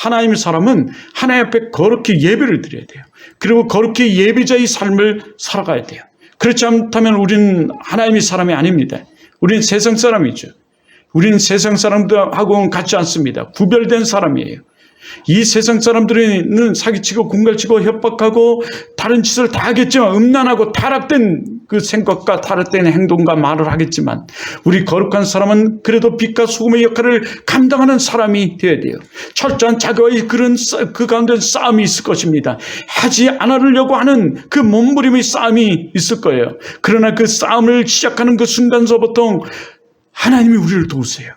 하나님의 사람은 하나님 앞에 거룩히 예배를 드려야 돼요. 그리고 거룩히 예배자의 삶을 살아가야 돼요. 그렇지 않다면 우리는 하나님의 사람이 아닙니다. 우리는 세상 사람이죠. 우리는 세상 사람들하고는 같지 않습니다. 구별된 사람이에요. 이 세상 사람들은 사기치고 군갈치고 협박하고 다른 짓을 다 하겠지만, 음란하고 타락된 그 생각과 타락된 행동과 말을 하겠지만, 우리 거룩한 사람은 그래도 빛과 소금의 역할을 감당하는 사람이 되어야 돼요. 철저한 자기와의 그 가운데 싸움이 있을 것입니다. 하지 않으려고 하는 그 몸부림의 싸움이 있을 거예요. 그러나 그 싸움을 시작하는 그 순간서부터 하나님이 우리를 도우세요.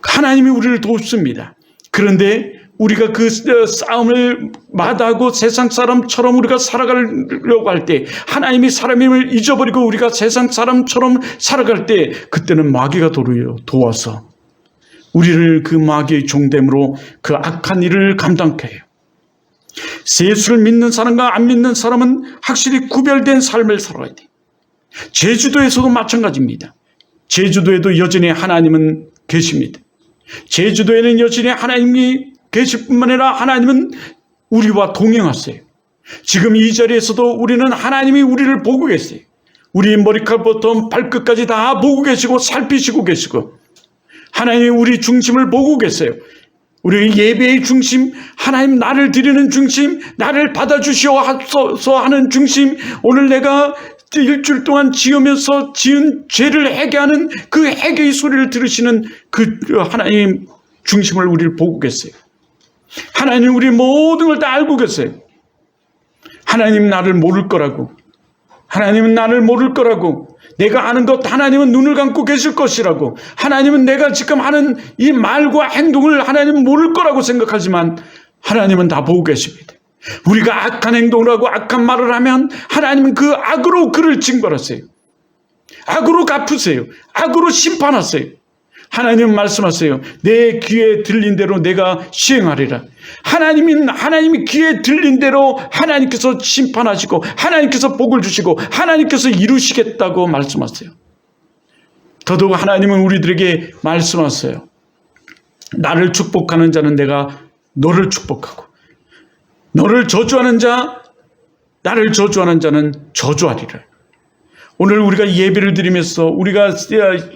하나님이 우리를 돕습니다. 그런데 우리가 그 싸움을 마다하고 세상 사람처럼 우리가 살아가려고 할 때, 하나님이 사람임을 잊어버리고 우리가 세상 사람처럼 살아갈 때, 그때는 마귀가 도와서 우리를 그 마귀의 종됨으로 그 악한 일을 감당케 해요. 예수를 믿는 사람과 안 믿는 사람은 확실히 구별된 삶을 살아야 돼요. 제주도에서도 마찬가지입니다. 제주도에도 여전히 하나님은 계십니다. 제주도에는 여전히 하나님이 계실 뿐만 아니라 하나님은 우리와 동행하세요. 지금 이 자리에서도 우리는 하나님이 우리를 보고 계세요. 우리 머리칼부터 발끝까지 다 보고 계시고 살피시고 계시고, 하나님이 우리 중심을 보고 계세요. 우리 예배의 중심, 하나님 나를 드리는 중심, 나를 받아주시옵소서 하는 중심, 오늘 내가 일주일 동안 지으면서 지은 죄를 회개하는 그 회개의 소리를 들으시는 그 하나님 중심을 우리를 보고 계세요. 하나님 우리 모든 걸 다 알고 계세요. 하나님 나를 모를 거라고, 하나님은 나를 모를 거라고, 내가 아는 것 하나님은 눈을 감고 계실 것이라고, 하나님은 내가 지금 하는 이 말과 행동을 하나님은 모를 거라고 생각하지만 하나님은 다 보고 계십니다. 우리가 악한 행동을 하고 악한 말을 하면 하나님은 그 악으로 그를 징벌하세요. 악으로 갚으세요. 악으로 심판하세요. 하나님은 말씀하세요. 내 귀에 들린 대로 내가 시행하리라. 하나님이 귀에 들린 대로 하나님께서 심판하시고 하나님께서 복을 주시고 하나님께서 이루시겠다고 말씀하세요. 더더욱 하나님은 우리들에게 말씀하세요. 나를 축복하는 자는 내가 너를 축복하고, 너를 저주하는 자, 나를 저주하는 자는 저주하리라. 오늘 우리가 예배를 드리면서, 우리가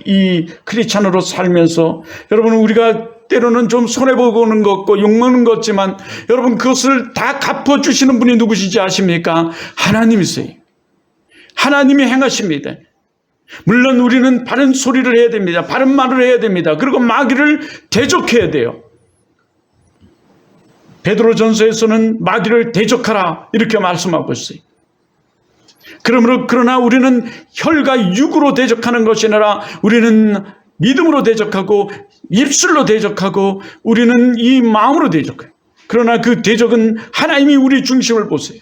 이 크리스찬으로 살면서, 여러분 우리가 때로는 좀 손해보는 것 같고 욕먹는 것 같지만, 여러분 그것을 다 갚아주시는 분이 누구시지 아십니까? 하나님이세요. 하나님이 행하십니다. 물론 우리는 바른 소리를 해야 됩니다. 바른 말을 해야 됩니다. 그리고 마귀를 대적해야 돼요. 베드로전서에서는 마귀를 대적하라 이렇게 말씀하고 있어요. 그러나 우리는 혈과 육으로 대적하는 것이 아니라 우리는 믿음으로 대적하고 입술로 대적하고 우리는 이 마음으로 대적해요. 그러나 그 대적은 하나님이 우리 중심을 보세요.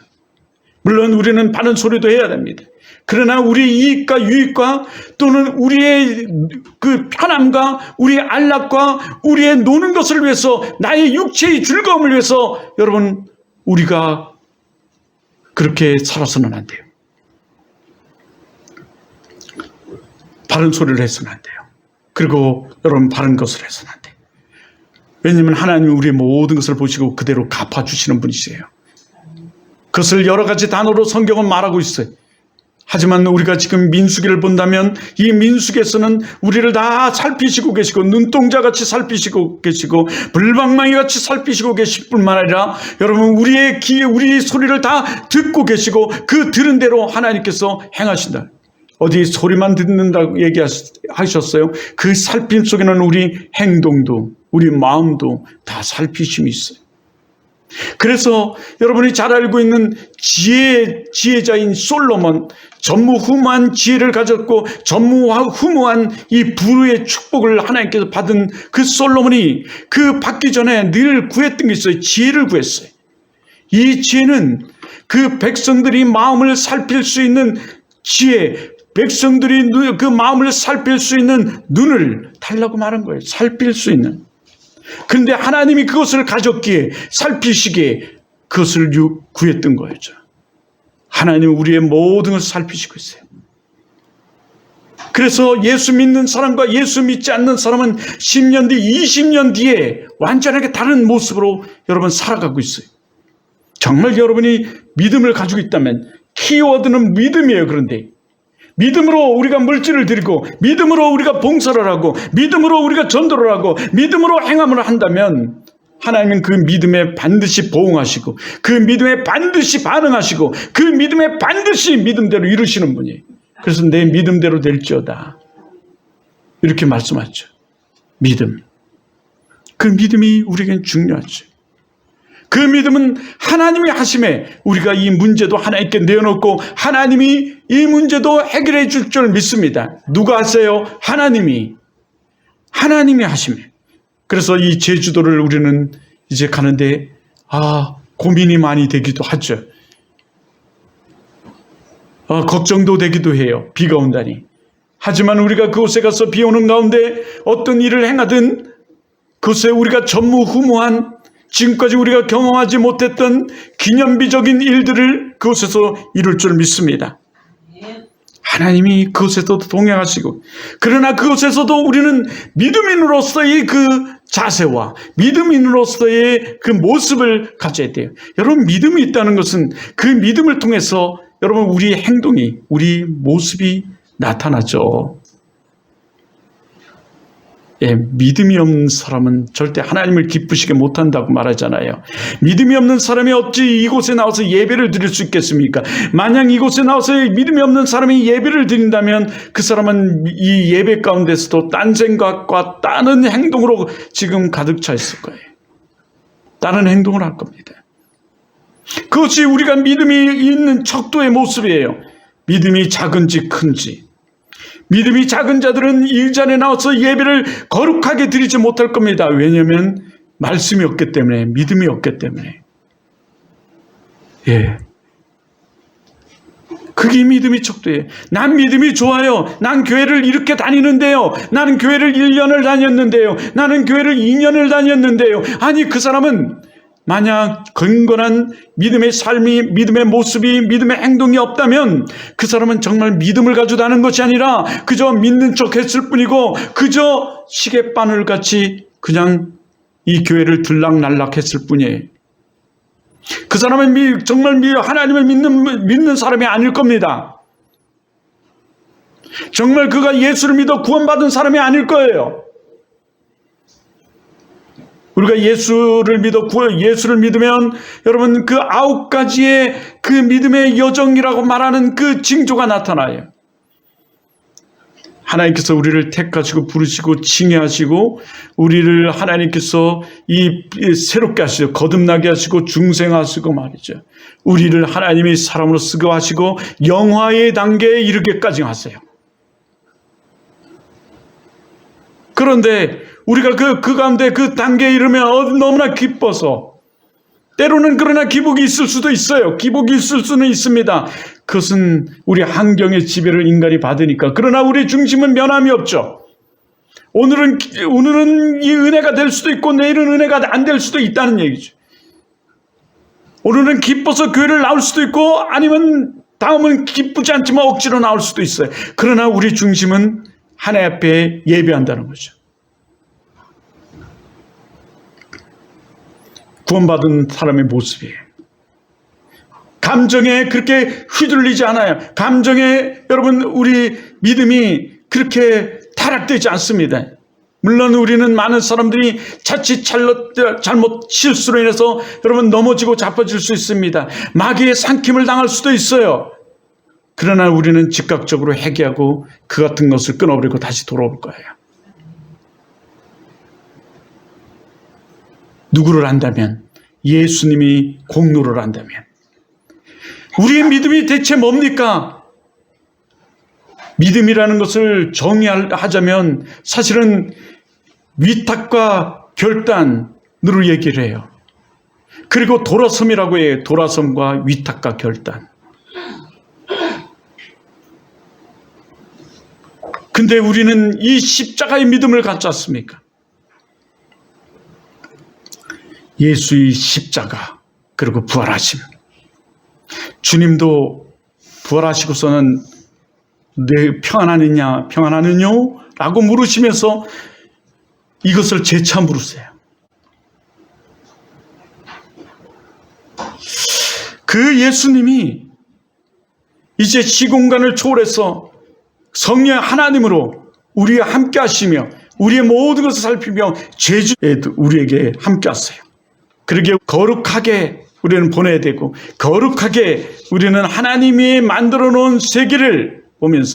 물론 우리는 바른 소리도 해야 됩니다. 그러나 우리의 이익과 유익과 또는 우리의 그 편함과 우리의 안락과 우리의 노는 것을 위해서, 나의 육체의 즐거움을 위해서 여러분 우리가 그렇게 살아서는 안 돼요. 바른 소리를 해서는 안 돼요. 그리고 여러분 바른 것을 해서는 안 돼요. 왜냐하면 하나님이 우리의 모든 것을 보시고 그대로 갚아주시는 분이세요. 그것을 여러 가지 단어로 성경은 말하고 있어요. 하지만 우리가 지금 민수기를 본다면 이 민수기에서는 우리를 다 살피시고 계시고 눈동자같이 살피시고 계시고 불방망이같이 살피시고 계실 뿐만 아니라 여러분 우리의 귀에 우리의 소리를 다 듣고 계시고 그 들은 대로 하나님께서 행하신다. 어디 소리만 듣는다고 얘기하셨어요? 그 살핌 속에는 우리 행동도 우리 마음도 다 살피심이 있어요. 그래서 여러분이 잘 알고 있는 지혜자인 솔로몬, 전무후무한 지혜를 가졌고 전무후무한 이 부의 축복을 하나님께서 받은 그 솔로몬이 그 받기 전에 늘 구했던 게 있어요. 지혜를 구했어요. 이 지혜는 그 백성들이 마음을 살필 수 있는 지혜, 백성들이 그 마음을 살필 수 있는 눈을 달라고 말한 거예요. 살필 수 있는. 그런데 하나님이 그것을 가졌기에 살피시기에 그것을 구했던 거였죠. 하나님은 우리의 모든 것을 살피시고 있어요. 그래서 예수 믿는 사람과 예수 믿지 않는 사람은 10년 뒤, 20년 뒤에 완전하게 다른 모습으로 여러분 살아가고 있어요. 정말 여러분이 믿음을 가지고 있다면, 키워드는 믿음이에요. 그런데 믿음으로 우리가 물질을 드리고, 믿음으로 우리가 봉사를 하고, 믿음으로 우리가 전도를 하고, 믿음으로 행함을 한다면 하나님은 그 믿음에 반드시 보응하시고, 그 믿음에 반드시 반응하시고, 그 믿음에 반드시 믿음대로 이루시는 분이에요. 그래서 내 믿음대로 될지어다, 이렇게 말씀하죠. 믿음. 그 믿음이 우리에겐 중요하죠. 그 믿음은 하나님이 하심에 우리가 이 문제도 하나님께 내어놓고 하나님이 이 문제도 해결해 줄 줄 믿습니다. 누가 하세요? 하나님이 하심에. 그래서 이 제주도를 우리는 이제 가는데 고민이 많이 되기도 하죠. 걱정도 되기도 해요. 비가 온다니. 하지만 우리가 그곳에 가서 비 오는 가운데 어떤 일을 행하든 그곳에 우리가 전무후무한, 지금까지 우리가 경험하지 못했던 기념비적인 일들을 그곳에서 이룰 줄 믿습니다. 하나님이 그곳에서도 동행하시고, 그러나 그곳에서도 우리는 믿음인으로서의 그 자세와 믿음인으로서의 그 모습을 가져야 돼요. 여러분, 믿음이 있다는 것은 그 믿음을 통해서 여러분 우리의 행동이, 우리 모습이 나타나죠. 믿음이 없는 사람은 절대 하나님을 기쁘시게 못한다고 말하잖아요. 믿음이 없는 사람이 어찌 이곳에 나와서 예배를 드릴 수 있겠습니까? 만약 이곳에 나와서 믿음이 없는 사람이 예배를 드린다면 그 사람은 이 예배 가운데서도 딴 생각과 다른 행동으로 지금 가득 차 있을 거예요. 다른 행동을 할 겁니다. 그것이 우리가 믿음이 있는 척도의 모습이에요. 믿음이 작은지 큰지. 믿음이 작은 자들은 이 자리에 나와서 예배를 거룩하게 드리지 못할 겁니다. 왜냐하면 말씀이 없기 때문에, 믿음이 없기 때문에. 그게 믿음이 척도예요. 난 믿음이 좋아요. 난 교회를 이렇게 다니는데요. 나는 교회를 1년을 다녔는데요. 나는 교회를 2년을 다녔는데요. 아니, 그 사람은 만약 건건한 믿음의 삶이, 믿음의 모습이, 믿음의 행동이 없다면 그 사람은 정말 믿음을 가지고 다는 것이 아니라 그저 믿는 척 했을 뿐이고, 그저 시계바늘같이 그냥 이 교회를 들락날락 했을 뿐이에요. 그 사람은 정말 하나님을 믿는 사람이 아닐 겁니다. 정말 그가 예수를 믿어 구원받은 사람이 아닐 거예요. 우리가 예수를 믿으면 여러분 그 9가지의 그 믿음의 여정이라고 말하는 그 징조가 나타나요. 하나님께서 우리를 택하시고 부르시고 칭의하시고 우리를 하나님께서 새롭게 하시고 거듭나게 하시고 중생하시고 말이죠. 우리를 하나님이 사람으로 쓰고 하시고 영화의 단계에 이르게까지 하세요. 그런데 우리가 그 가운데 그 단계에 이르면 너무나 기뻐서, 때로는 그러나 기복이 있을 수도 있어요. 기복이 있을 수는 있습니다. 그것은 우리 환경의 지배를 인간이 받으니까. 그러나 우리 중심은 변함이 없죠. 오늘은 이 은혜가 될 수도 있고 내일은 은혜가 안 될 수도 있다는 얘기죠. 오늘은 기뻐서 교회를 나올 수도 있고 아니면 다음은 기쁘지 않지만 억지로 나올 수도 있어요. 그러나 우리 중심은 하나님 앞에 예배한다는 거죠. 구원받은 사람의 모습이에요. 감정에 그렇게 휘둘리지 않아요. 감정에 여러분 우리 믿음이 그렇게 타락되지 않습니다. 물론 우리는 많은 사람들이 자칫 잘못 실수로 인해서 여러분 넘어지고 자빠질 수 있습니다. 마귀의 삼킴을 당할 수도 있어요. 그러나 우리는 즉각적으로 회개하고 그 같은 것을 끊어버리고 다시 돌아올 거예요. 누구를 안다면? 예수님이 공로를 한다면. 우리의 믿음이 대체 뭡니까? 믿음이라는 것을 정의하자면 사실은 위탁과 결단으로 얘기를 해요. 그리고 돌아섬이라고 해요. 돌아섬과 위탁과 결단. 근데 우리는 이 십자가의 믿음을 갖지 않습니까? 예수의 십자가 그리고 부활하심. 주님도 부활하시고서는 내 평안하느냐, 평안하느뇨? 라고 물으시면서 이것을 재차 물으세요. 그 예수님이 이제 시공간을 초월해서 성령 하나님으로 우리와 함께 하시며 우리의 모든 것을 살피며 제주에도 우리에게 함께 하세요. 그러게 거룩하게 우리는 보내야 되고 거룩하게 우리는 하나님이 만들어 놓은 세계를 보면서